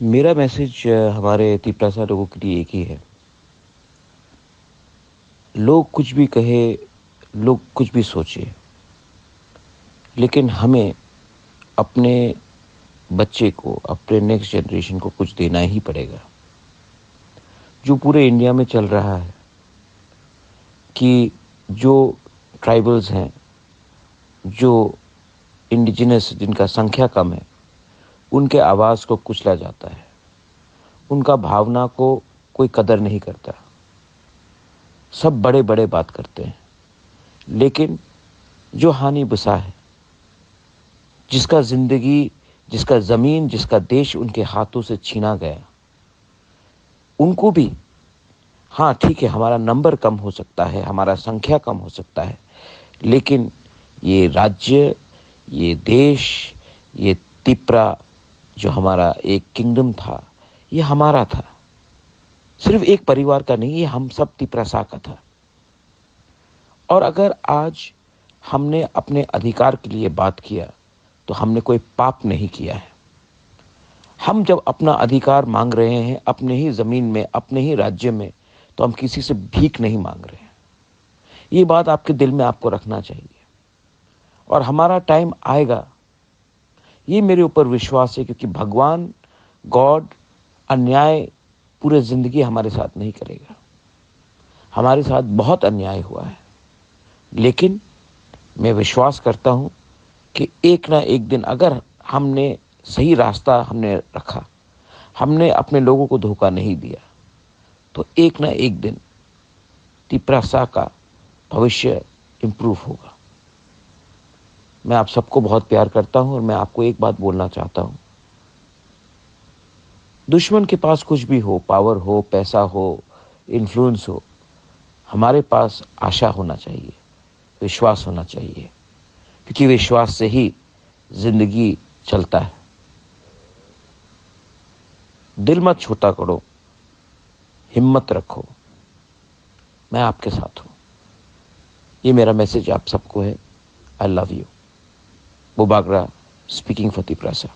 मेरा मैसेज हमारे तिपरासा लोगों के लिए एक ही है। लोग कुछ भी कहे, लोग कुछ भी सोचे, लेकिन हमें अपने बच्चे को, अपने नेक्स्ट जनरेशन को कुछ देना ही पड़ेगा। जो पूरे इंडिया में चल रहा है कि जो ट्राइबल्स हैं, जो इंडिजिनस जिनका संख्या कम है, उनके आवाज़ को कुचला जाता है। उनका भावना को कोई कदर नहीं करता। सब बड़े-बड़े बात करते हैं, लेकिन जो हानि बसा है, जिसका ज़िंदगी, जिसका ज़मीन, जिसका देश उनके हाथों से छीना गया, उनको भी हाँ, ठीक है, हमारा नंबर कम हो सकता है, हमारा संख्या कम हो सकता है, लेकिन ये राज्य, ये देश, ये तिपरा जो हमारा एक किंगडम था, ये हमारा था। सिर्फ एक परिवार का नहीं, ये हम सब तिपरासा का था। और अगर आज हमने अपने अधिकार के लिए बात किया, तो हमने कोई पाप नहीं किया है। हम जब अपना अधिकार मांग रहे हैं अपने ही ज़मीन में, अपने ही राज्य में, तो हम किसी से भीख नहीं मांग रहे हैं। ये बात आपके दिल में आपको रखना चाहिए। और हमारा टाइम आएगा, ये मेरे ऊपर विश्वास है, क्योंकि भगवान, गॉड अन्याय पूरे ज़िंदगी हमारे साथ नहीं करेगा। हमारे साथ बहुत अन्याय हुआ है, लेकिन मैं विश्वास करता हूँ कि एक ना एक दिन अगर हमने सही रास्ता हमने रखा, हमने अपने लोगों को धोखा नहीं दिया, तो एक ना एक दिन तिपरासा का भविष्य इम्प्रूव होगा। मैं आप सबको बहुत प्यार करता हूँ और मैं आपको एक बात बोलना चाहता हूँ। दुश्मन के पास कुछ भी हो, पावर हो, पैसा हो, इन्फ्लुएंस हो, हमारे पास आशा होना चाहिए, विश्वास होना चाहिए, क्योंकि विश्वास से ही जिंदगी चलता है। दिल मत छोटा करो, हिम्मत रखो, मैं आपके साथ हूँ। ये मेरा मैसेज आप सबको है। I love you. Bubagra speaking for Tiprasa.